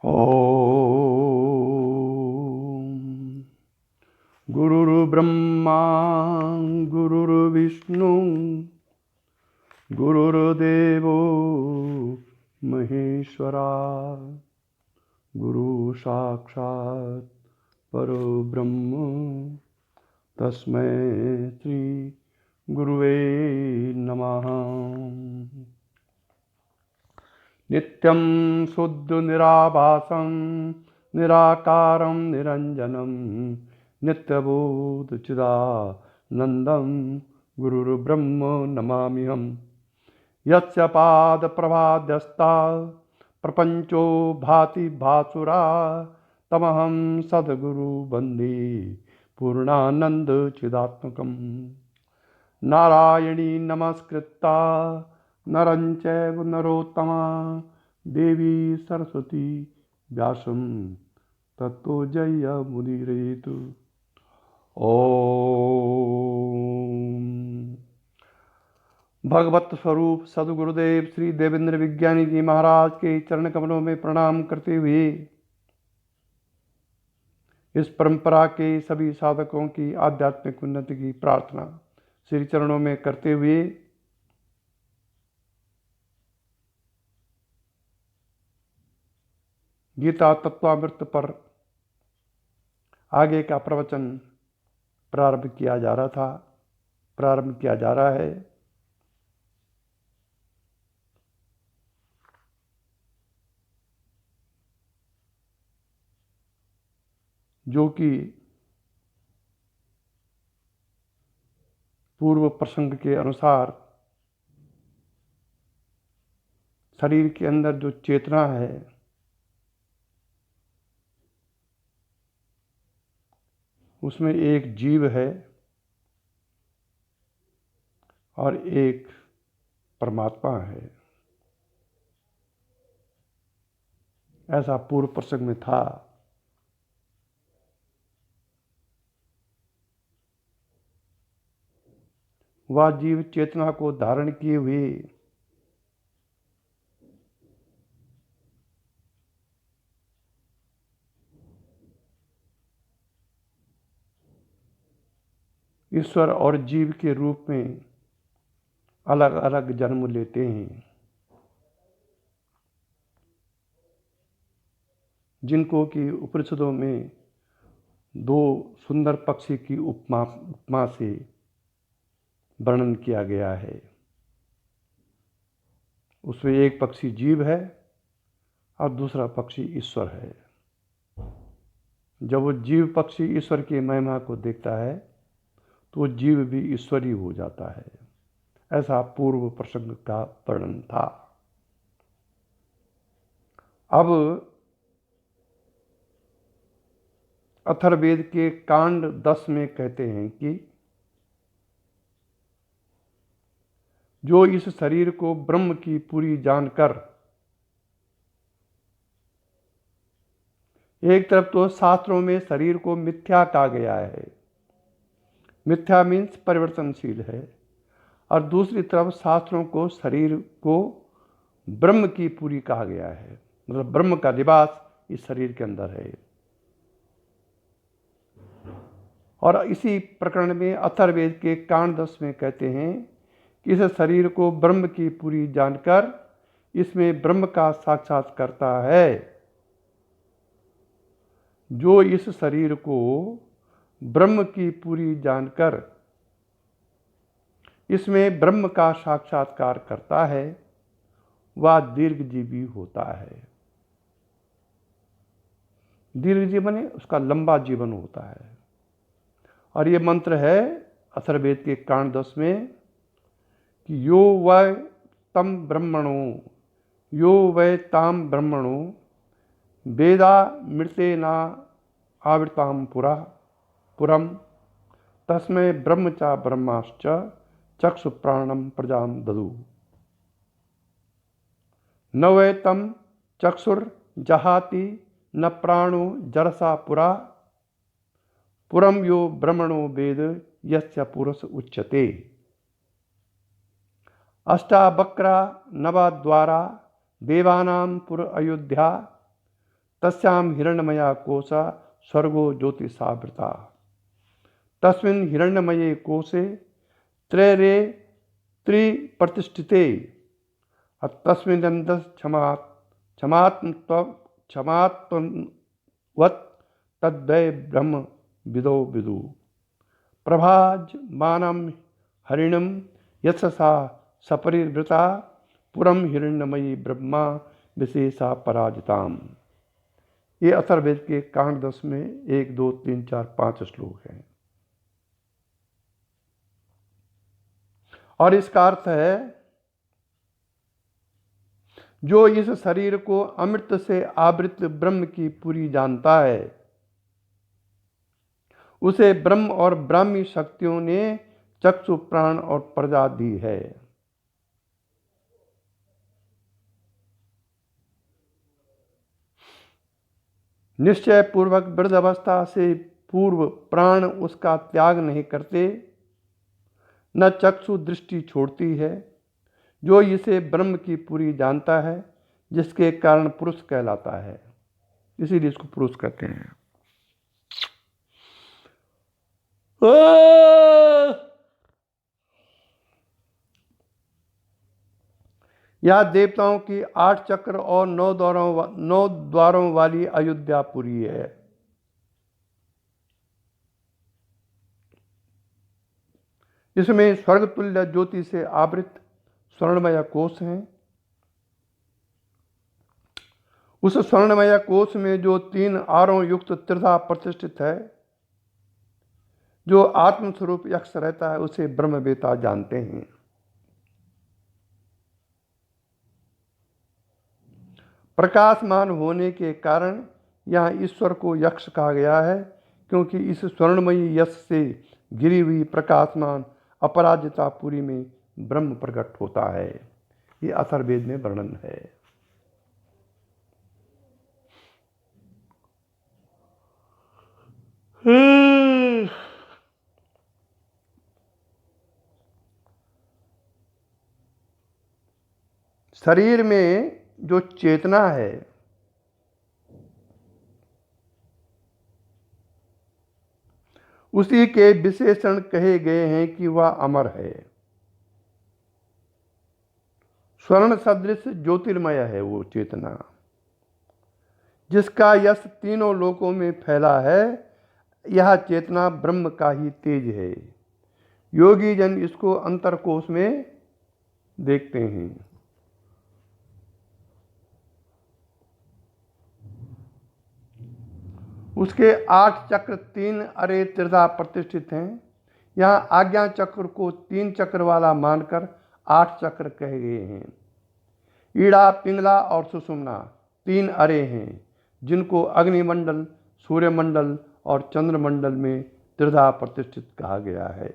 ॐ गुरुर्ब्रह्मा गुरुर्विष्णु गुरुर्देवो महेश्वरा गुरु साक्षात् परब्रह्म तस्मै श्री गुरुवे नमः। नित्यं शुद्ध निराभासं निराकारं निरंजनं नित्यबोध चिदानन्दं गुरुर्ब्रह्म नमाम्यहम्। यस्य पाद प्रभाद्यस्ता प्रपंचो भाति भासुरा तमहं सद्गुरु वन्दे पूर्णानंद चिदात्मकम्। नारायणी नमस्कृता नरं चैव नरोत्तमा देवी सरस्वती व्यासं ततो जयमुदीरयेत्। ओम भगवत स्वरूप सदगुरुदेव श्री देवेंद्र विज्ञानी जी महाराज के चरण कमलों में प्रणाम करते हुए इस परंपरा के सभी साधकों की आध्यात्मिक उन्नति की प्रार्थना श्री चरणों में करते हुए गीता तत्वामृत पर आगे का प्रवचन प्रारंभ किया जा रहा है। जो कि पूर्व प्रसंग के अनुसार शरीर के अंदर जो चेतना है उसमें एक जीव है और एक परमात्मा है, ऐसा पूर्व प्रसंग में था। वह जीव चेतना को धारण किए हुए ईश्वर और जीव के रूप में अलग अलग जन्म लेते हैं, जिनको कि उपनिषदों में दो सुंदर पक्षी की उपमा से वर्णन किया गया है। उसमें एक पक्षी जीव है और दूसरा पक्षी ईश्वर है। जब वो जीव पक्षी ईश्वर की महिमा को देखता है तो वो जीव भी ईश्वरी हो जाता है, ऐसा पूर्व प्रसंग का वर्णन था। अब अथर्ववेद के कांड 10 में कहते हैं कि जो इस शरीर को ब्रह्म की पूरी जानकर, एक तरफ तो शास्त्रों में शरीर को मिथ्या कहा गया है, मिथ्या मीन्स परिवर्तनशील है, और दूसरी तरफ शास्त्रों को शरीर को ब्रह्म की पूरी कहा गया है, मतलब ब्रह्म का निवास इस शरीर के अंदर है। और इसी प्रकरण में अथर्ववेद के कांड 10 में कहते हैं कि इस शरीर को ब्रह्म की पूरी जानकर इसमें ब्रह्म का साक्षात्कारता है। जो इस शरीर को ब्रह्म की पूरी जानकर इसमें ब्रह्म का साक्षात्कार करता है वह दीर्घजीवी होता है। दीर्घजीवन है उसका लंबा जीवन होता है। और ये मंत्र है अथर्ववेद के कांड 10 में कि यो वै तम ब्रह्मणो यो वै ताम ब्रह्मणो वेदा मृतेना आवृताम पुरम तस्मै ब्रह्म चा ब्रह्माश्च चक्षु प्राणम प्रजाम ददु। न वै तम चक्षुर्जहाति न प्राणो जरसा पुरम यो ब्रह्मणो वेद यस्य पुरुष उच्यते। अष्टावक्रा नवद्वारा देवानां पुर अयोध्या तस्याम हिरण्यमया कोशा स्वर्गो ज्योतिषावृता। तस्मिन् हिरण्यमये कोशे त्रैरे त्रिप्रतिष्ठिते तस्मिन्नन्दः क्षमात्मवत् तद्वै ब्रह्म विदो विदु। प्रभाजमानं हरिणं यशसा सपरिवृता पुरम हिरण्यमयी ब्रह्मा विशेषा पराजिताम। ये अथर्ववेद के कांड 10 में 1, 2, 3, 4, 5 श्लोक हैं। और इसका अर्थ है जो इस शरीर को अमृत से आवृत ब्रह्म की पूरी जानता है उसे ब्रह्म और ब्राह्मी शक्तियों ने चक्षु प्राण और प्रजा दी है। निश्चय पूर्वक वृद्धावस्था से पूर्व प्राण उसका त्याग नहीं करते, न चक्षु दृष्टि छोड़ती है। जो इसे ब्रह्म की पूरी जानता है, जिसके कारण पुरुष कहलाता है, इसीलिए इसको पुरुष कहते हैं। यह देवताओं की 8 चक्र और 9 द्वारों वाली अयोध्यापुरी है। इसमें स्वर्गतुल्य ज्योति से आवृत स्वर्णमय कोश हैं। उस स्वर्णमय कोश में जो 3 आरों युक्त त्रिधा प्रतिष्ठित है, जो आत्मस्वरूप यक्ष रहता है, उसे ब्रह्मवेता जानते हैं। प्रकाशमान होने के कारण यहाँ ईश्वर को यक्ष कहा गया है, क्योंकि इस स्वर्णमयी यश से घिरी हुई प्रकाशमान अपराजितापुरी में ब्रह्म प्रकट होता है। ये अथर्ववेद में वर्णन है। शरीर में जो चेतना है, उसी के विशेषण कहे गए हैं कि वह अमर है। स्वर्ण सदृश ज्योतिर्मय है वो चेतना, जिसका यश तीनों लोकों में फैला है। यह चेतना ब्रह्म का ही तेज है। योगी जन इसको अंतरकोश में देखते हैं। उसके 8 चक्र 3 अरे त्रिधा प्रतिष्ठित हैं। यहाँ आज्ञा चक्र को 3 चक्र वाला मानकर 8 चक्र कहे गए हैं। ईड़ा, पिंगला और सुषुम्ना 3 अरे हैं, जिनको अग्निमंडल, सूर्यमंडल और चंद्रमंडल में त्रिधा प्रतिष्ठित कहा गया है।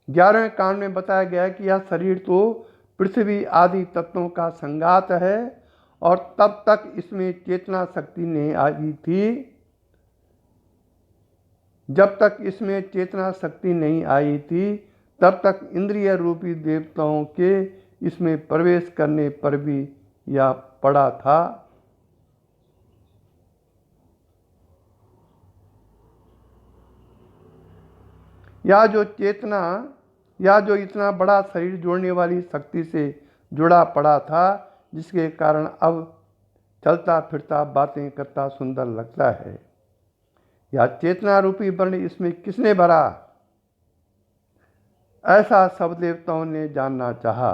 ग्यारहवें कांड में बताया गया है कि यह शरीर तो पृथ्वी आदि तत्वों का संगात है, और तब तक इसमें चेतना शक्ति नहीं आई थी। जब तक इसमें चेतना शक्ति नहीं आई थी, तब तक इंद्रिय रूपी देवताओं के इसमें प्रवेश करने पर भी यह पड़ा था। या जो चेतना, या जो इतना बड़ा शरीर जोड़ने वाली शक्ति से जुड़ा पड़ा था, जिसके कारण अब चलता फिरता बातें करता सुंदर लगता है। या चेतना रूपी वर्ण इसमें किसने भरा, ऐसा सब देवताओं ने जानना चाहा।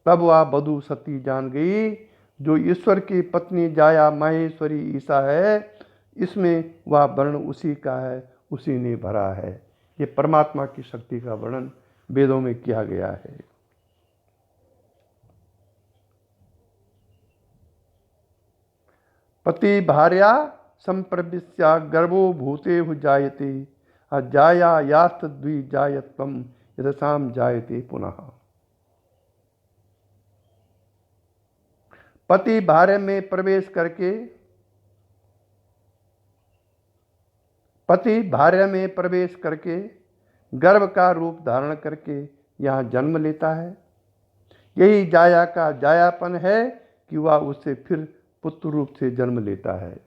तब वह वधू सती जान गई, जो ईश्वर की पत्नी जाया माहेश्वरी ईसा है, इसमें वह वर्ण उसी का है, उसी ने भरा है। ये परमात्मा की शक्ति का वर्णन वेदों में किया गया है। पति भार्या संप्रविश्या गर्भो भूतेहु जायते अजाया यास्त द्विजायत्वम यथासाम जायते पुनः। पति भार्य में प्रवेश करके, पति भार्य में प्रवेश करके गर्भ का रूप धारण करके यहाँ जन्म लेता है। यही जाया का जायापन है कि वह उससे फिर पुत्र रूप से जन्म लेता है।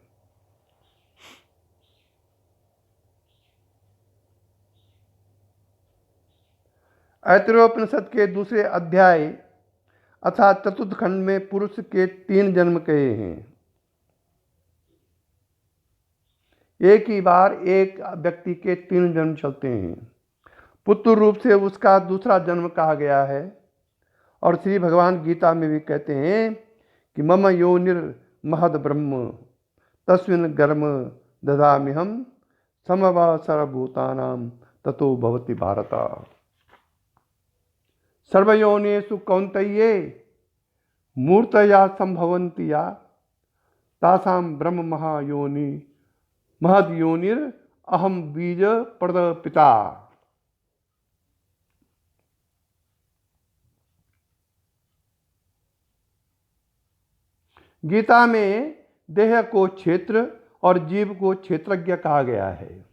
ऐतरेयोपनिषद के दूसरे अध्याय अर्थात चतुर्थ खंड में पुरुष के 3 जन्म कहे हैं। एक ही बार एक व्यक्ति के 3 जन्म चलते हैं। पुत्र रूप से उसका दूसरा जन्म कहा गया है। और श्री भगवान गीता में भी कहते हैं कि मम योनिर महद ब्रह्म तस्मिन् गर्भ ददाम्यहम् समवा सर्वभूतानां ततो भवति भारत। सर्वयोनिषु कौन्तेय मूर्तया संभवन्ति या तासां ब्रह्म महायोनि महद योनिर अहम बीज प्रदपिता। गीता में देह को क्षेत्र और जीव को क्षेत्रज्ञ कहा गया है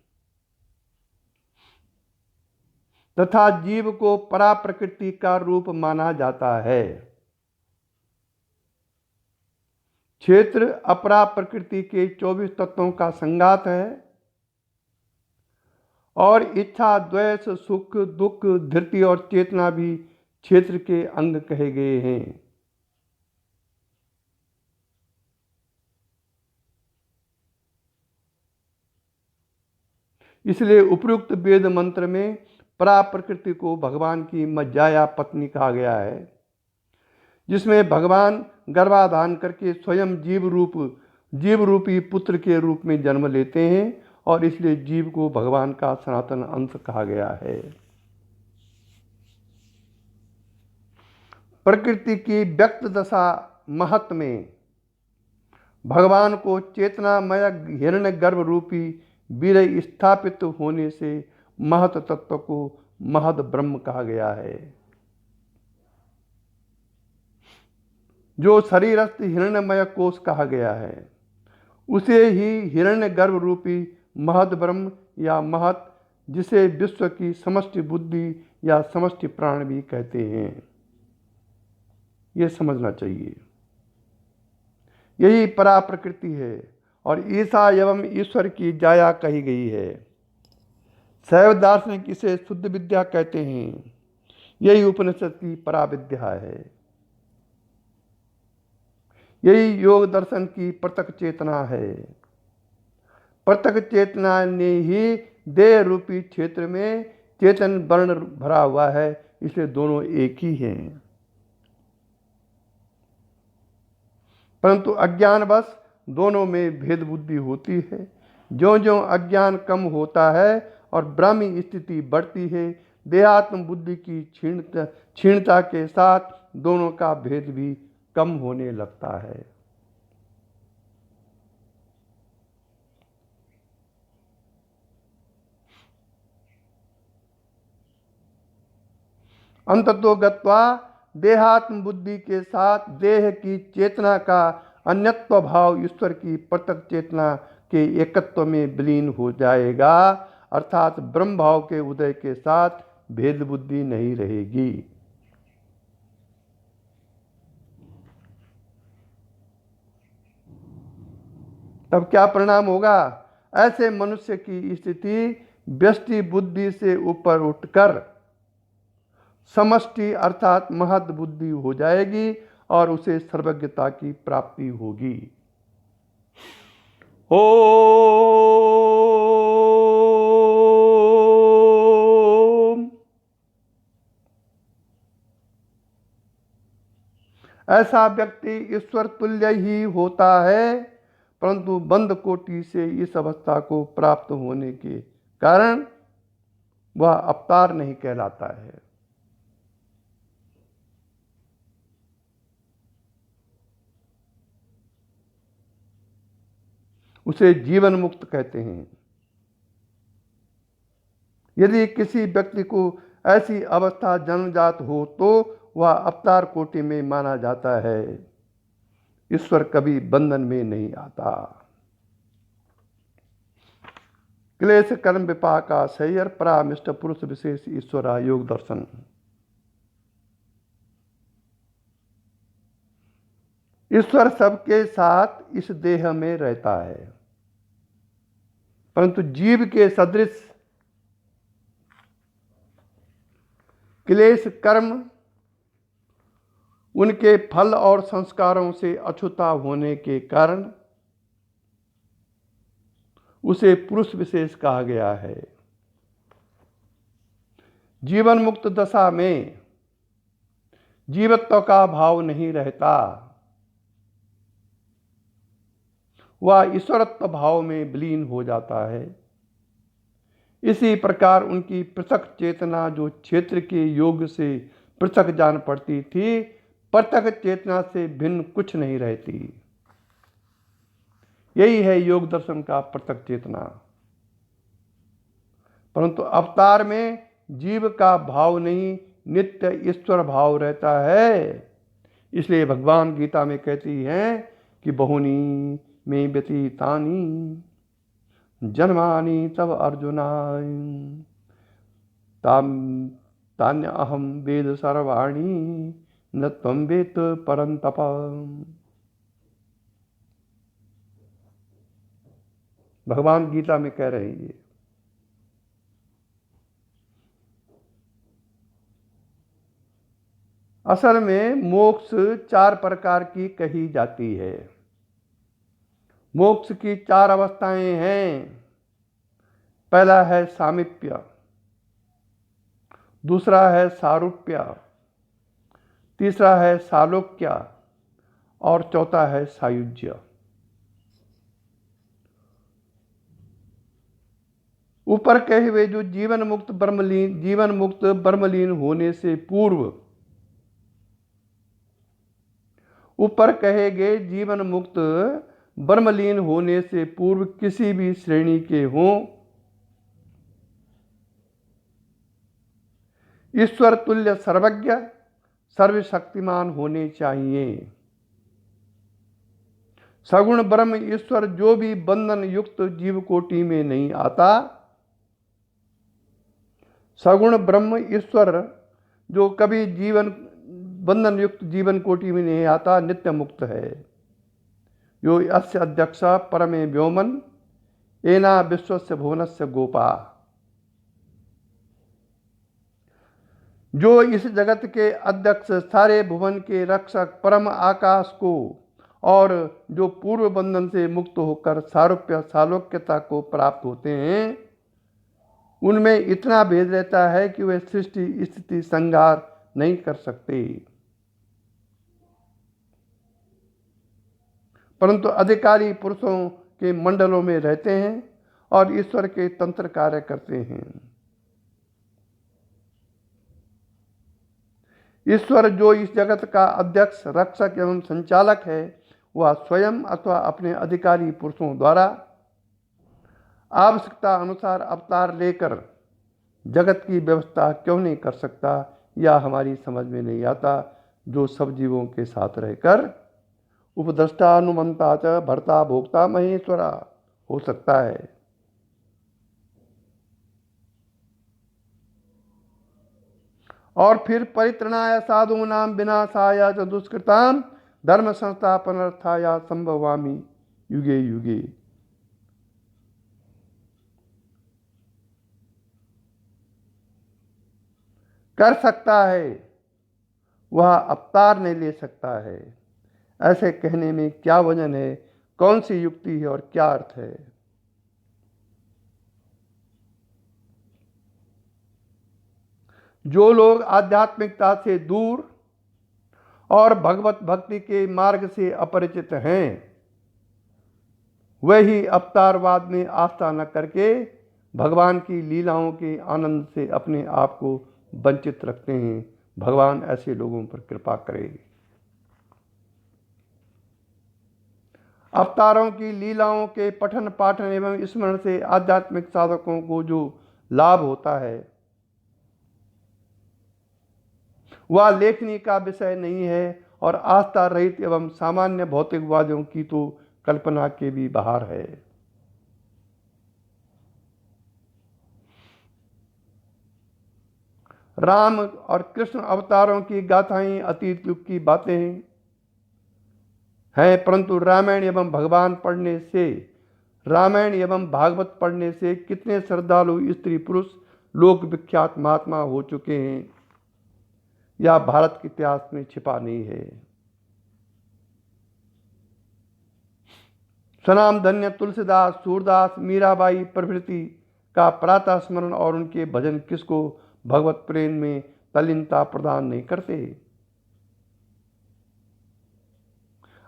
तथा जीव को परा प्रकृति का रूप माना जाता है। क्षेत्र अपरा प्रकृति के 24 तत्वों का संघात है और इच्छा, द्वेष, सुख, दुख, धृति और चेतना भी क्षेत्र के अंग कहे गए हैं। इसलिए उपयुक्त वेद मंत्र में परा प्रकृति को भगवान की मज्जाया पत्नी कहा गया है, जिसमें भगवान गर्भाधान करके स्वयं जीव रूपी पुत्र के रूप में जन्म लेते हैं और इसलिए जीव को भगवान का सनातन अंश कहा गया है। प्रकृति की व्यक्त दशा महत में भगवान को चेतनामय हिरण्यगर्भ रूपी वीर्य स्थापित होने से महत तत्व को महद ब्रह्म कहा गया है। जो शरीरस्थ हिरण्यमय कोश कहा गया है उसे ही हिरण्यगर्भ रूपी महद ब्रह्म या महत, जिसे विश्व की समष्टि बुद्धि या समष्टि प्राण भी कहते हैं, ये समझना चाहिए। यही परा प्रकृति है और ईसा एवं ईश्वर की जाया कही गई है। शैव दार्शनिक इसे शुद्ध विद्या कहते हैं। यही उपनिषद की परा विद्या है। यही योग दर्शन की पृथक चेतना है। पृथक चेतना ने ही देह रूपी क्षेत्र में चेतन वर्ण भरा हुआ है, इसलिए दोनों एक ही हैं। परंतु अज्ञानवश दोनों में भेद बुद्धि होती है। ज्यों ज्यों अज्ञान कम होता है और ब्राह्मी स्थिति बढ़ती है, देहात्म बुद्धि की क्षीणता के साथ दोनों का भेद भी कम होने लगता है। अंततो गत्वा देहात्म बुद्धि के साथ देह की चेतना का अन्यत्व भाव ईश्वर की पृथक चेतना के एकत्व में विलीन हो जाएगा, अर्थात ब्रह्म भाव के उदय के साथ भेद बुद्धि नहीं रहेगी। तब क्या परिणाम होगा? ऐसे मनुष्य की स्थिति व्यष्टि बुद्धि से ऊपर उठकर समष्टि अर्थात महद बुद्धि हो जाएगी और उसे सर्वज्ञता की प्राप्ति होगी। ओम। ऐसा व्यक्ति ईश्वर तुल्य ही होता है, परंतु बंद कोटि से इस अवस्था को प्राप्त होने के कारण वह अवतार नहीं कहलाता है। उसे जीवन मुक्त कहते हैं। यदि किसी व्यक्ति को ऐसी अवस्था जन्मजात हो तो वह अवतार कोटि में माना जाता है। ईश्वर कभी बंधन में नहीं आता। क्लेश कर्म विपाका शय्यर परामिष्ट पुरुष विशेष ईश्वरा योग दर्शन। ईश्वर सबके साथ इस देह में रहता है, परंतु जीव के सदृश क्लेश कर्म उनके फल और संस्कारों से अछूता होने के कारण उसे पुरुष विशेष कहा गया है। जीवन मुक्त दशा में जीवत्व का भाव नहीं रहता, वह ईश्वरत्व भाव में विलीन हो जाता है। इसी प्रकार उनकी पृथक चेतना जो क्षेत्र के योग से पृथक जान पड़ती थी, पृथक चेतना से भिन्न कुछ नहीं रहती। यही है योग दर्शन का पृथक चेतना। परंतु अवतार में जीव का भाव नहीं, नित्य ईश्वर भाव रहता है। इसलिए भगवान गीता में कहती हैं कि बहुनी में व्यतीतानि जन्मानि तव अर्जुना तान्य अहम वेद सर्वाणि न त्वं वेद परन्तप। भगवान गीता में कह रहे हैं ये। असल में मोक्ष 4 प्रकार की कही जाती है। मोक्ष की 4 अवस्थाएं हैं। पहला है सामीप्य, दूसरा है सारूप्य, तीसरा है सालोक्य और चौथा है सायुज्य। ऊपर कहे हुए जो जीवन मुक्त ब्रह्मलीन होने से पूर्व, ऊपर कहे गए जीवन मुक्त ब्रह्मलीन होने से पूर्व किसी भी श्रेणी के हों, ईश्वर तुल्य सर्वज्ञ सर्वशक्तिमान होने चाहिए। सगुण ब्रह्म ईश्वर जो भी बंधन युक्त जीव कोटि में नहीं आता, सगुण ब्रह्म ईश्वर जो कभी बंधन युक्त जीवन कोटि में नहीं आता, नित्य मुक्त है। यो अस्य अध्यक्ष परमे व्योमन एना विश्वस्य भुवनस्य गोपा। जो इस जगत के अध्यक्ष, सारे भुवन के रक्षक, परम आकाश को और जो पूर्व बंधन से मुक्त होकर सारूप्य सालोक्यता को प्राप्त होते हैं, उनमें इतना भेद रहता है कि वे सृष्टि स्थिति संहार नहीं कर सकते, परंतु अधिकारी पुरुषों के मंडलों में रहते हैं और ईश्वर के तंत्र कार्य करते हैं। ईश्वर जो इस जगत का अध्यक्ष, रक्षक एवं संचालक है, वह स्वयं अथवा अपने अधिकारी पुरुषों द्वारा आवश्यकता अनुसार अवतार लेकर जगत की व्यवस्था क्यों नहीं कर सकता, यह हमारी समझ में नहीं आता। जो सब जीवों के साथ रहकर उपद्रष्टा अनुमंता च भर्ता भोक्ता महेश्वरा हो सकता है। और फिर परित्रणाय साधूनां विनाशाय च दुष्कृतां धर्म संस्थापनार्थाय संभवामि युगे युगे। कर सकता है, वह अवतार नहीं ले सकता है। ऐसे कहने में क्या वजन है, कौन सी युक्ति है और क्या अर्थ है? जो लोग आध्यात्मिकता से दूर और भगवत भक्ति के मार्ग से अपरिचित हैं, वही अवतारवाद में आस्था न करके भगवान की लीलाओं के आनंद से अपने आप को वंचित रखते हैं। भगवान ऐसे लोगों पर कृपा करे। अवतारों की लीलाओं के पठन पाठन एवं स्मरण से आध्यात्मिक साधकों को जो लाभ होता है, वह लेखनी का विषय नहीं है और आस्था रहित एवं सामान्य भौतिकवादियों की तो कल्पना के भी बाहर है। राम और कृष्ण अवतारों की गाथाएं अतीत युग की बातें हैं, परंतु रामायण एवं भागवत पढ़ने से कितने श्रद्धालु स्त्री पुरुष लोक विख्यात महात्मा हो चुके हैं, या भारत के इतिहास में छिपा नहीं है। स्वनाम धन्य तुलसीदास, सूरदास, मीराबाई प्रभृति का प्रातः स्मरण और उनके भजन किसको भगवत प्रेम में तल्लीनता प्रदान नहीं करते।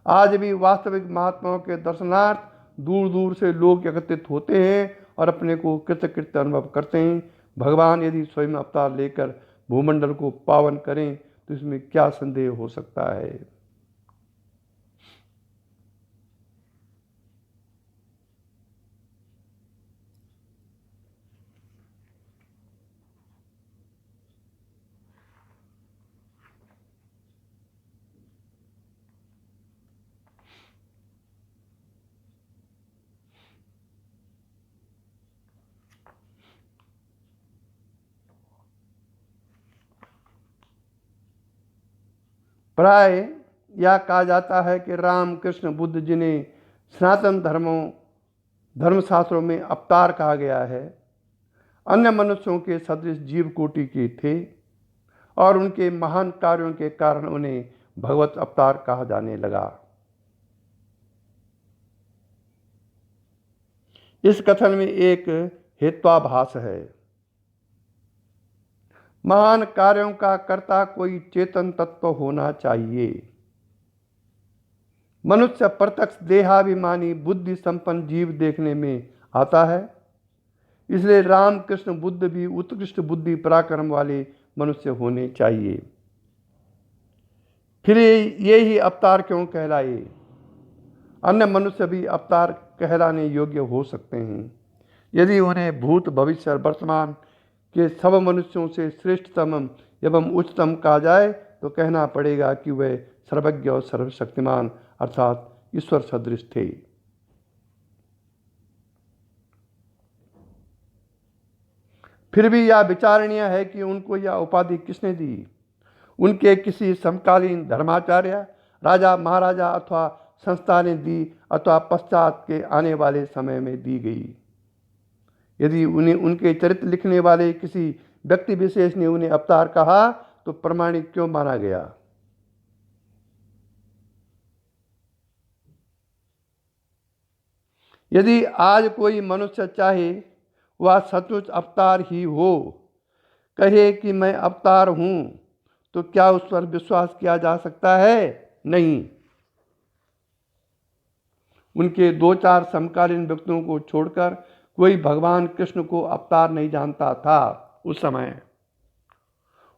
आज भी वास्तविक महात्माओं के दर्शनार्थ दूर दूर से लोग एकत्रित होते हैं और अपने को कृतकृत्य अनुभव करते हैं। भगवान यदि स्वयं अवतार लेकर भूमंडल को पावन करें तो इसमें क्या संदेह हो सकता है। प्राय यह कहा जाता है कि राम कृष्ण बुद्ध, जिन्हें सनातन धर्मशास्त्रों में अवतार कहा गया है, अन्य मनुष्यों के सदृश जीव कोटि के थे और उनके महान कार्यों के कारण उन्हें भगवत अवतार कहा जाने लगा। इस कथन में एक हेत्वाभास है। महान कार्यों का कर्ता कोई चेतन तत्व होना चाहिए। मनुष्य प्रत्यक्ष देहाभिमानी बुद्धि संपन्न जीव देखने में आता है, इसलिए राम कृष्ण बुद्ध भी उत्कृष्ट बुद्धि पराक्रम वाले मनुष्य होने चाहिए। फिर ये ही अवतार क्यों कहलाए? अन्य मनुष्य भी अवतार कहलाने योग्य हो सकते हैं यदि उन्हें भूत भविष्य और वर्तमान के सब मनुष्यों से श्रेष्ठतम एवं उच्चतम कहा जाए तो कहना पड़ेगा कि वे सर्वज्ञ और सर्वशक्तिमान अर्थात ईश्वर सदृश थे। फिर भी यह विचारणीय है कि उनको यह उपाधि किसने दी। उनके किसी समकालीन धर्माचार्य, राजा महाराजा अथवा संस्था ने दी अथवा पश्चात के आने वाले समय में दी गई। यदि उन्हें उनके चरित्र लिखने वाले किसी व्यक्ति विशेष ने उन्हें अवतार कहा तो प्रमाणिक क्यों माना गया? यदि आज कोई मनुष्य चाहे वह सचमुच अवतार ही हो, कहे कि मैं अवतार हूं, तो क्या उस पर विश्वास किया जा सकता है? नहीं। उनके दो चार समकालीन व्यक्तियों को छोड़कर कोई भगवान कृष्ण को अवतार नहीं जानता था। उस समय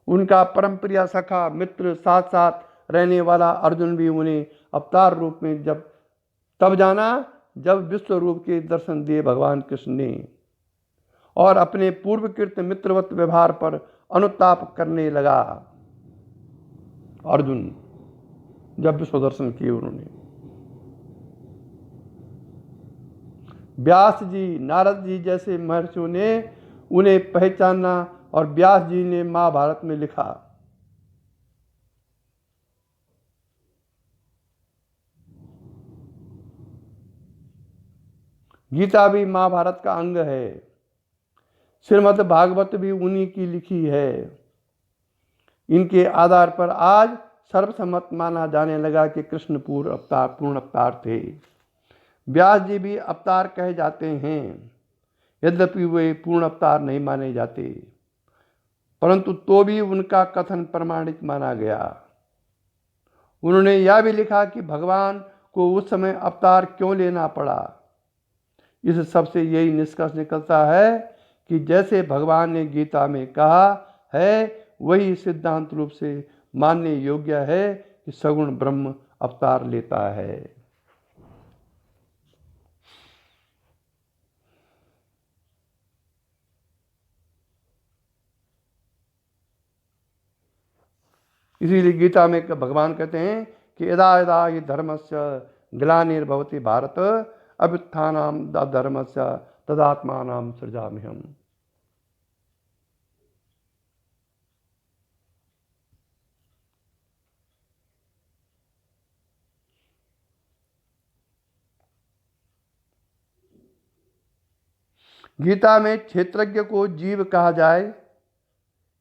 उनका परम प्रिय सखा मित्र साथ साथ रहने वाला अर्जुन भी उन्हें अवतार रूप में तब जाना जब विश्व रूप के दर्शन दिए भगवान कृष्ण ने और अपने पूर्वकृत मित्रवत व्यवहार पर अनुताप करने लगा। अर्जुन जब विश्व दर्शन किए उन्होंने, व्यास जी, नारद जी जैसे महर्षियों ने उन्हें पहचाना और व्यास जी ने महाभारत में लिखा। गीता भी महाभारत का अंग है। श्रीमद् भागवत भी उन्हीं की लिखी है। इनके आधार पर आज सर्वसम्मत माना जाने लगा कि कृष्ण पूर्ण अवतार थे। व्यास जी भी अवतार कहे जाते हैं, यद्यपि वे पूर्ण अवतार नहीं माने जाते, परंतु तो भी उनका कथन प्रमाणिक माना गया। उन्होंने यह भी लिखा कि भगवान को उस समय अवतार क्यों लेना पड़ा। इस सबसे यही निष्कर्ष निकलता है कि जैसे भगवान ने गीता में कहा है वही सिद्धांत रूप से मानने योग्य है कि सगुण ब्रह्म अवतार लेता है। इसीलिए गीता में भगवान कहते हैं कि यदा यदा हि धर्मस्य ग्लानिर्भवति भारत अभ्युत्थानं धर्मस्य तदात्मानं सृजाम्यहम्। गीता में क्षेत्रज्ञ को जीव कहा जाए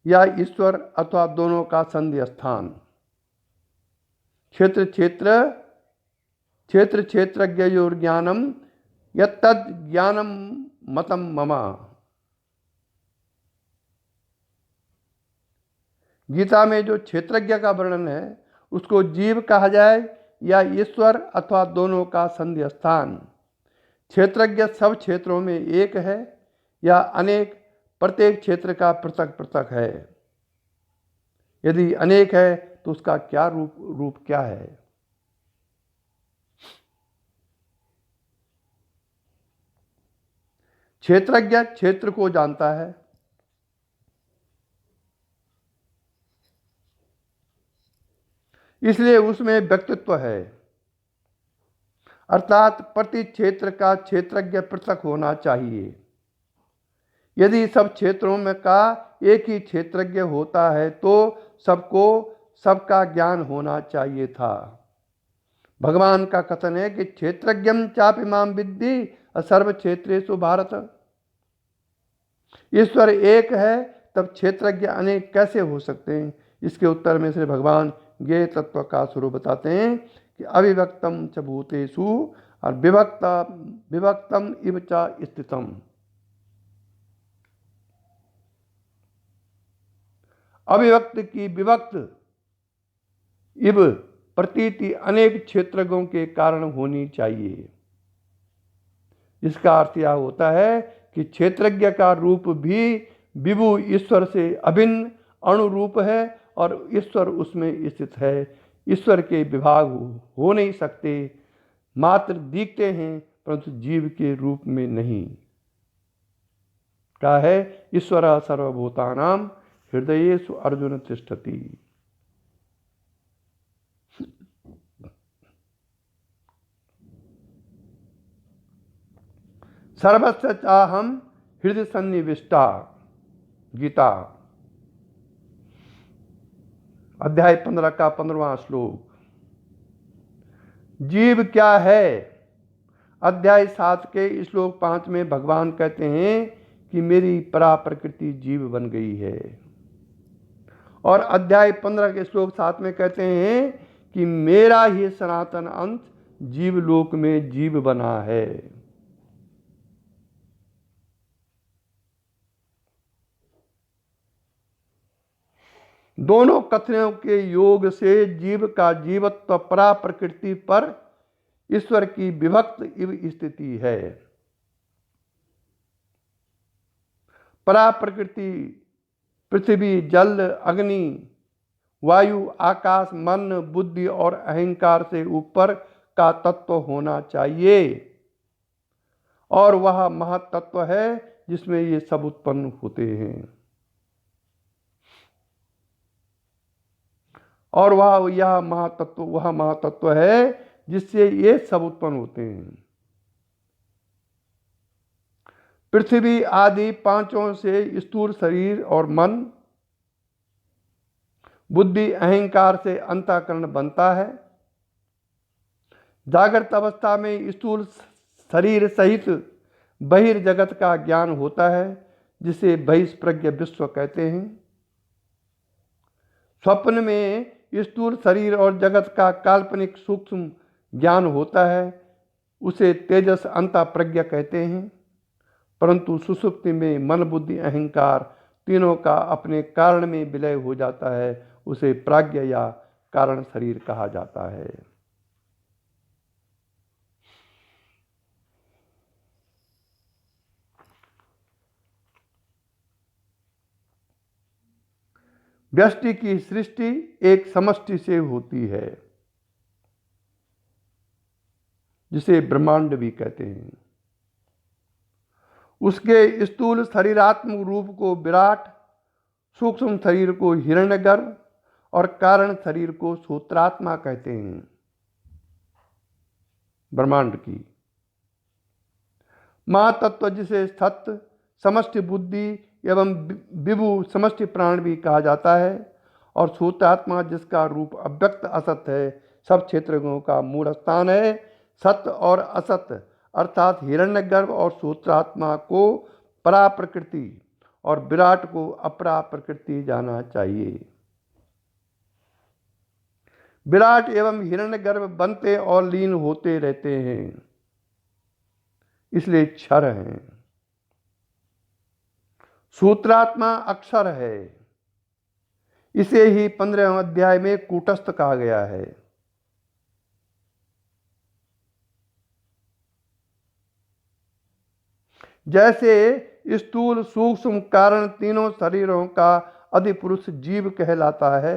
या ईश्वर अथवा दोनों का संधि स्थान। क्षेत्र क्षेत्र क्षेत्र क्षेत्रज्ञयोर ज्ञानम यत्तद ज्ञानम मतम ममा। गीता में जो क्षेत्रज्ञ का वर्णन है उसको जीव कहा जाए या ईश्वर अथवा दोनों का संधि स्थान। क्षेत्रज्ञ सब क्षेत्रों में एक है या अनेक, प्रत्येक क्षेत्र का पृथक पृथक है। यदि अनेक है तो उसका क्या रूप क्या है? क्षेत्रज्ञ क्षेत्र को जानता है, इसलिए उसमें व्यक्तित्व है, अर्थात प्रति क्षेत्र का क्षेत्रज्ञ पृथक होना चाहिए। यदि सब क्षेत्रों में का एक ही क्षेत्रज्ञ होता है तो सबको सबका ज्ञान होना चाहिए था। भगवान का कथन है कि क्षेत्रज्ञम चापि माम विद्धि सर्व क्षेत्रेषु भारत। ईश्वर एक है तब क्षेत्रज्ञ अनेक कैसे हो सकते हैं? इसके उत्तर में श्री भगवान ज्ञेय तत्व का स्वरूप बताते हैं कि अविभक्तम च भूतेषु और विभक्तम इव च स्थितम। अविभक्त की विभक्त इव प्रतीति अनेक क्षेत्रज्ञों के कारण होनी चाहिए। इसका अर्थ यह होता है कि क्षेत्रज्ञ का रूप भी विभु ईश्वर से अभिन्न अणुरूप है और ईश्वर उसमें स्थित है। ईश्वर के विभाग हो नहीं सकते, मात्र दिखते हैं परंतु जीव के रूप में नहीं। क्या है? ईश्वर सर्वभूतानां हृदयेषु अर्जुन तिष्ठति। सर्वस्य चाहम हृदय सन्निविष्टा। गीता अध्याय 15 का 15वां श्लोक। जीव क्या है? अध्याय 7 के श्लोक 5 में भगवान कहते हैं कि मेरी परा प्रकृति जीव बन गई है, और अध्याय 15 के श्लोक 7 में कहते हैं कि मेरा ही सनातन अंश जीवलोक में जीव बना है। दोनों कथनों के योग से जीव का जीवत्व परा प्रकृति पर ईश्वर की विभक्त इव स्थिति है। परा प्रकृति पृथ्वी, जल, अग्नि, वायु, आकाश, मन, बुद्धि और अहंकार से ऊपर का तत्व होना चाहिए, और वह महातत्व है जिसमें ये सब उत्पन्न होते हैं, और वह महातत्व है जिससे ये सब उत्पन्न होते हैं। पृथ्वी आदि पांचों से स्थूल शरीर और मन, बुद्धि, अहंकार से अंतःकरण बनता है। जागृत अवस्था में स्थूल शरीर सहित बहिर्जगत का ज्ञान होता है, जिसे बहिष्प्रज्ञ विश्व कहते हैं। स्वप्न में स्थूल शरीर और जगत का काल्पनिक सूक्ष्म ज्ञान होता है, उसे तेजस अंतःप्रज्ञ कहते हैं। परंतु सुषुप्ति में मन, बुद्धि, अहंकार तीनों का अपने कारण में विलय हो जाता है, उसे प्राज्ञ या कारण शरीर कहा जाता है। व्यष्टि की सृष्टि एक समष्टि से होती है, जिसे ब्रह्मांड भी कहते हैं। उसके स्थूल शरीरात्मक रूप को विराट, सूक्ष्म शरीर को हिरण्यगर्भ और कारण शरीर को सूत्रात्मा कहते हैं। ब्रह्मांड की महातत्व जिसे सत्य, समष्टि बुद्धि एवं विभु समष्टि प्राण भी कहा जाता है, और सूत्रात्मा जिसका रूप अव्यक्त असत है, सब क्षेत्रज्ञों का मूल स्थान है। सत्य और असत अर्थात हिरण्यगर्भ और सूत्रात्मा को परा प्रकृति और विराट को अपरा प्रकृति जाना चाहिए। विराट एवं हिरण्यगर्भ बनते और लीन होते रहते हैं, इसलिए क्षर हैं। सूत्रात्मा अक्षर है, इसे ही 15वें अध्याय में कूटस्थ कहा गया है। जैसे स्थूल सूक्ष्म कारण तीनों शरीरों का अधिपुरुष जीव कहलाता है,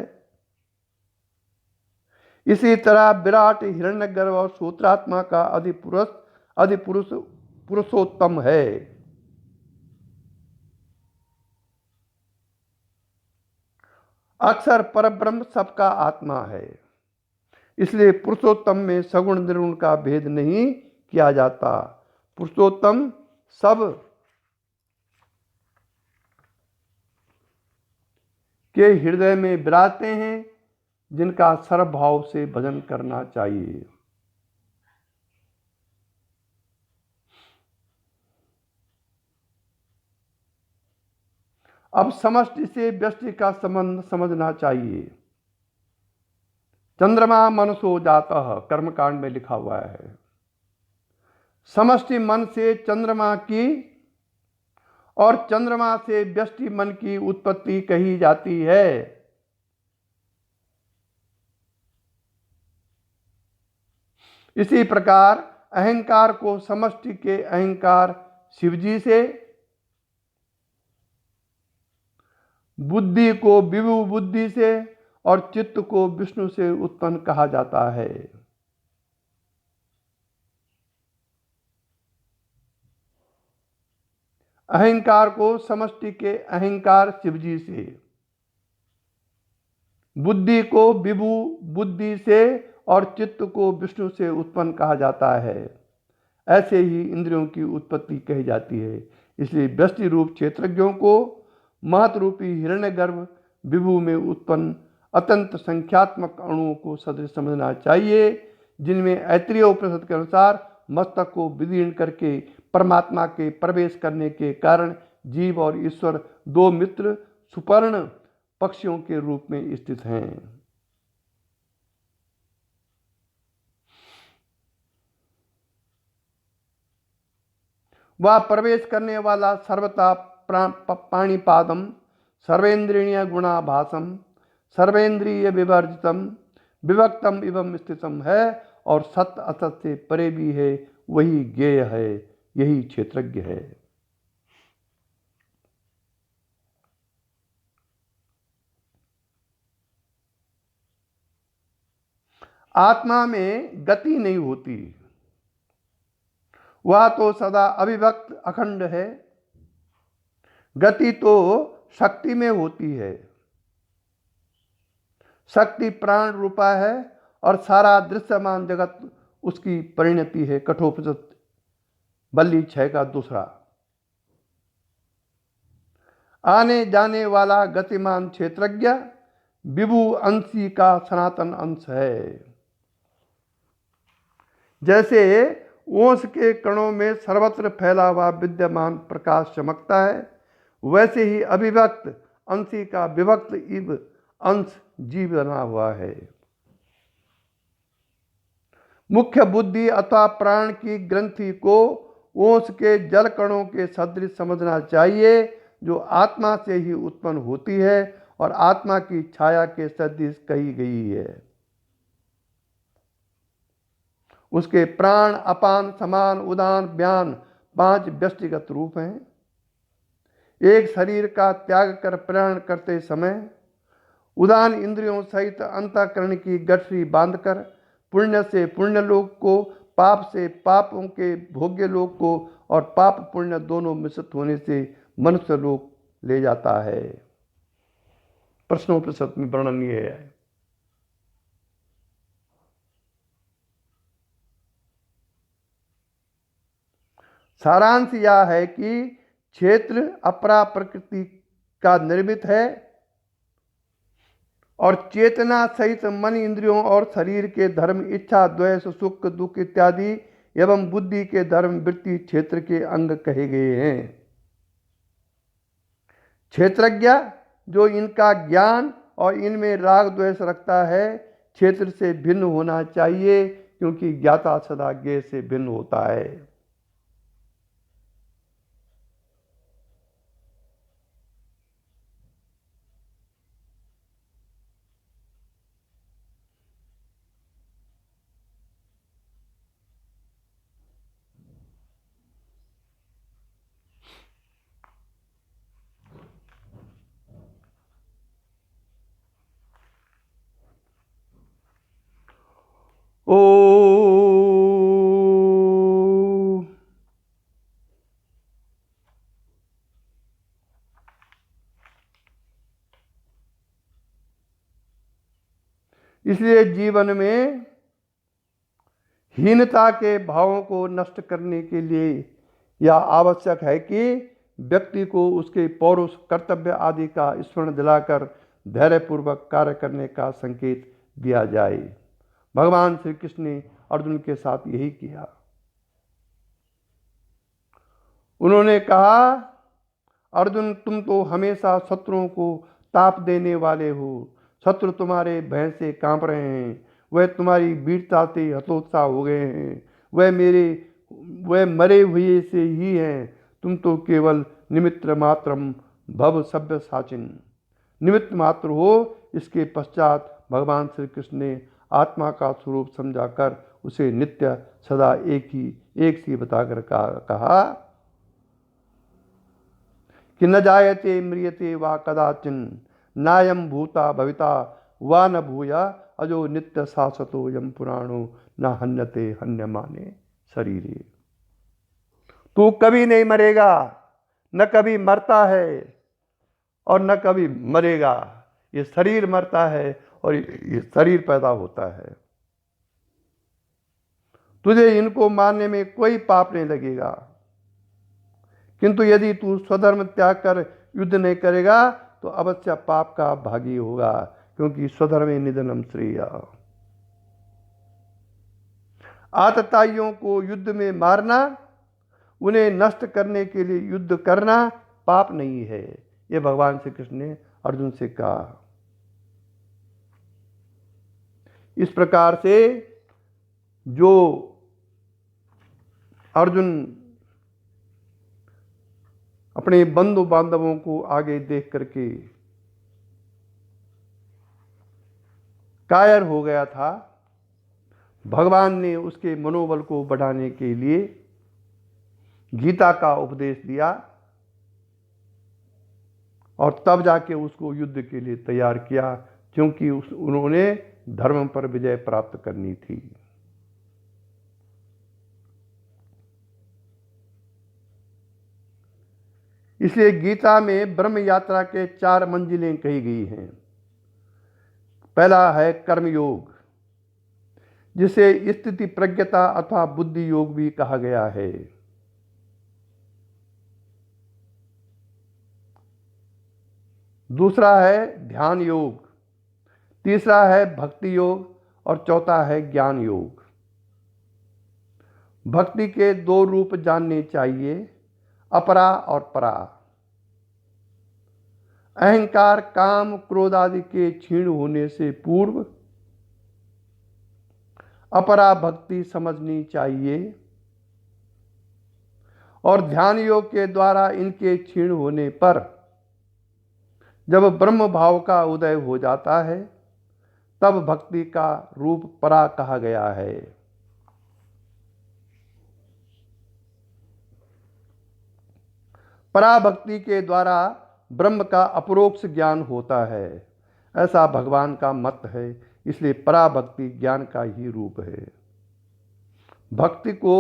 इसी तरह विराट हिरण्यगर्भ और सूत्रात्मा का अधिपुरुष पुरुषोत्तम है। अक्षर परब्रह्म सबका आत्मा है, इसलिए पुरुषोत्तम में सगुण निर्गुण का भेद नहीं किया जाता। पुरुषोत्तम सब के हृदय में विराजते हैं, जिनका सर्वभाव से भजन करना चाहिए। अब समष्टि से व्यष्टि का संबंध समझना चाहिए। चंद्रमा मनसो जातः कर्मकांड में लिखा हुआ है। समष्टि मन से चंद्रमा की और चंद्रमा से व्यष्टि मन की उत्पत्ति कही जाती है। इसी प्रकार अहंकार को समष्टि के अहंकार शिवजी से, बुद्धि को विभु बुद्धि से और चित्त को विष्णु से उत्पन्न कहा जाता है। अहंकार को समष्टि के अहंकार शिवजी से, बुद्धि को विभु बुद्धि से और चित्त को विष्णु से उत्पन्न कहा जाता है। ऐसे ही इंद्रियों की उत्पत्ति कही जाती है। इसलिए व्यष्टि रूप क्षेत्रज्ञों को महत रूपी हिरण्यगर्भ विभु में उत्पन्न अत्यंत संख्यात्मक अणुओं को सदृश समझना चाहिए, जिनमें ऐत्रेय उपनिषद के अनुसार मस्तक को विदीर्ण करके परमात्मा के प्रवेश करने के कारण जीव और ईश्वर दो मित्र सुपर्ण पक्षियों के रूप में स्थित हैं। वह प्रवेश करने वाला सर्वथा पाणिपादम सर्वेन्द्रिय गुणाभासम सर्वेन्द्रिय विवर्जितम विभक्तम एवं स्थितम है और सत्य असत से परे भी है। वही ज्ञेय है, यही क्षेत्रज्ञ है। आत्मा में गति नहीं होती, वह तो सदा अविभक्त अखंड है। गति तो शक्ति में होती है। शक्ति प्राण रूपा है और सारा दृश्यमान जगत उसकी परिणति है। कठोपनिषद बल्ली 6 का 2। आने जाने वाला गतिमान क्षेत्रज्ञ विभु अंशी का सनातन अंश है। जैसे ओस के कणों में सर्वत्र फैला हुआ विद्यमान प्रकाश चमकता है, वैसे ही अविभक्त अंशी का विभक्त इव अंश जीव बना हुआ है। मुख्य बुद्धि अथवा प्राण की ग्रंथि को ओस के जल कणों के सदृश समझना चाहिए, जो आत्मा से ही उत्पन्न होती है और आत्मा की छाया के सदृश कही गई है। उसके प्राण अपान समान उदान व्यान 5 व्यष्टिगत रूप हैं। एक शरीर का त्याग कर प्रयाण करते समय उदान इंद्रियों सहित अंतःकरण की गठरी बांधकर पुण्य से पुण्य लोक को, पाप से पापों के भोग्य लोक को और पाप पुण्य दोनों मिश्रित होने से मनुष्य लोक ले जाता है। प्रश्नोपनिषद में वर्णन ये है। सारांश यह है कि क्षेत्र अपरा प्रकृति का निर्मित है और चेतना सहित मन इंद्रियों और शरीर के धर्म इच्छा द्वेष सुख दुख इत्यादि एवं बुद्धि के धर्म वृत्ति क्षेत्र के अंग कहे गए हैं। क्षेत्रज्ञ जो इनका ज्ञान और इनमें राग द्वेष रखता है क्षेत्र से भिन्न होना चाहिए, क्योंकि ज्ञाता सदा ज्ञेय से भिन्न होता है। ओ इसलिए जीवन में हीनता के भावों को नष्ट करने के लिए यह आवश्यक है कि व्यक्ति को उसके पौरुष कर्तव्य आदि का स्मरण दिलाकर धैर्यपूर्वक कार्य करने का संकेत दिया जाए। भगवान श्री कृष्ण ने अर्जुन के साथ यही किया। उन्होंने कहा, अर्जुन तुम तो हमेशा शत्रुओं को ताप देने वाले हो। शत्रु तुम्हारे भय से कांप रहे हैं, वह तुम्हारी वीरता से हतोत्साह हो गए हैं, वह मरे हुए से ही हैं। तुम तो केवल निमित्त मात्रम भव सभ्य साचिन, निमित्त मात्र हो। इसके पश्चात भगवान श्री कृष्ण ने आत्मा का स्वरूप समझाकर उसे नित्य सदा एक सी बताकर कहा कि न जायते म्रियते वा कदाचिन नायम भूता भविता वा न भूया अजो नित्य शाश्वतो यम पुराणो न हन्यते हन्यमाने शरीरे। तू कभी नहीं मरेगा, न कभी मरता है और न कभी मरेगा। ये शरीर मरता है और ये शरीर पैदा होता है। तुझे इनको मानने में कोई पाप नहीं लगेगा, किंतु यदि तू स्वधर्म त्याग कर युद्ध नहीं करेगा तो अवश्य पाप का भागी होगा, क्योंकि स्वधर्मे निधनम श्रेय। आतताइयों को युद्ध में मारना, उन्हें नष्ट करने के लिए युद्ध करना पाप नहीं है। ये भगवान श्री कृष्ण ने अर्जुन से कहा। इस प्रकार से जो अर्जुन अपने बंधु बांधवों को आगे देख करके कायर हो गया था, भगवान ने उसके मनोबल को बढ़ाने के लिए गीता का उपदेश दिया और तब जाके उसको युद्ध के लिए तैयार किया, क्योंकि उन्होंने धर्म पर विजय प्राप्त करनी थी। इसलिए गीता में ब्रह्म यात्रा के 4 मंजिलें कही गई हैं। पहला है कर्मयोग, जिसे स्थिति प्रज्ञता अथवा बुद्धि योग भी कहा गया है। दूसरा है ध्यान योग, तीसरा है भक्ति योग और चौथा है ज्ञान योग। भक्ति के 2 रूप जानने चाहिए, अपरा और परा। अहंकार काम क्रोध आदि के क्षीण होने से पूर्व अपरा भक्ति समझनी चाहिए और ध्यान योग के द्वारा इनके क्षीण होने पर जब ब्रह्म भाव का उदय हो जाता है तब भक्ति का रूप परा कहा गया है। पराभक्ति के द्वारा ब्रह्म का अपरोक्ष ज्ञान होता है, ऐसा भगवान का मत है। इसलिए पराभक्ति ज्ञान का ही रूप है। भक्ति को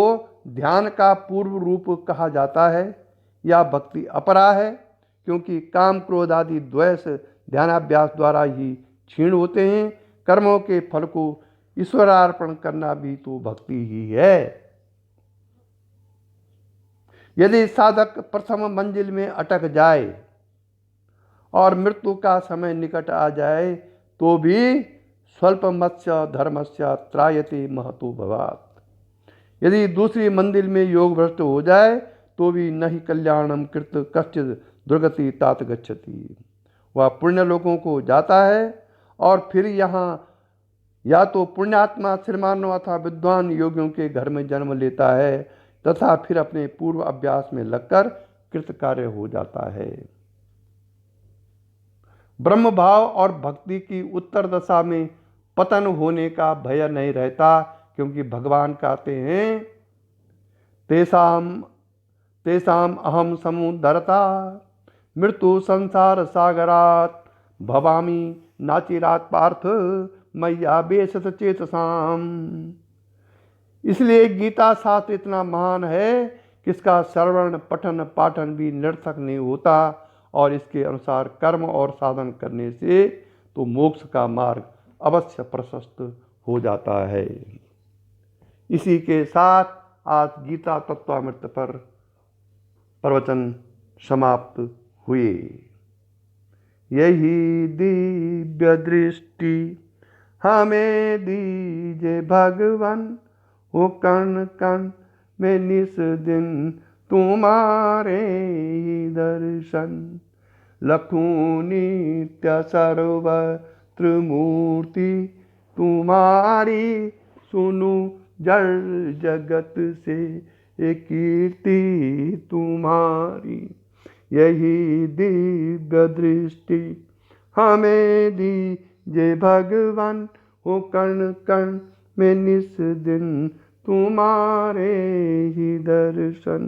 ध्यान का पूर्व रूप कहा जाता है या भक्ति अपरा है, क्योंकि काम क्रोध आदि द्वेष ध्यानाभ्यास द्वारा ही क्षीण होते हैं। कर्मों के फल को ईश्वरार्पण करना भी तो भक्ति ही है। यदि साधक प्रथम मंजिल में अटक जाए और मृत्यु का समय निकट आ जाए तो भी स्वल्पमस्य धर्मस्य त्रायते महतो भवात्। यदि दूसरी मंजिल में योग भ्रष्ट हो जाए तो भी नहीं कल्याणम कृत कश्चित् दुर्गति तात गच्छति। वह पुण्य लोगों को जाता है और फिर यहाँ या तो पुण्यात्मा श्रीमानों अथवा विद्वान योगियों के घर में जन्म लेता है तथा फिर अपने पूर्व अभ्यास में लगकर कृतकार्य हो जाता है। ब्रह्म भाव और भक्ति की उत्तर दशा में पतन होने का भय नहीं रहता, क्योंकि भगवान कहते हैं तेसाम तेसाम अहम समुद्धरता मृत्यु संसार सागरात भवामी नाचिरात पार्थ मैया बेसत चेतसाम। इसलिए गीता शास्त्र इतना महान है कि इसका श्रवण पठन पाठन भी निरर्थक नहीं होता और इसके अनुसार कर्म और साधन करने से तो मोक्ष का मार्ग अवश्य प्रशस्त हो जाता है। इसी के साथ आज गीता तत्वामृत पर प्रवचन समाप्त हुए। यही दिव्य दृष्टि हमें दीजे भगवान, हो कण कण में निस दिन तुम्हारे ही दर्शन। लखूं नित्य सर्वत्र मूर्ति तुम्हारी, सुनु जड़ जगत से एक कीर्ति तुम्हारी। यही दिव्य दृष्टि हमें दीजे भगवान, हो कण कण में निस दिन तुम्हारे ही दर्शन।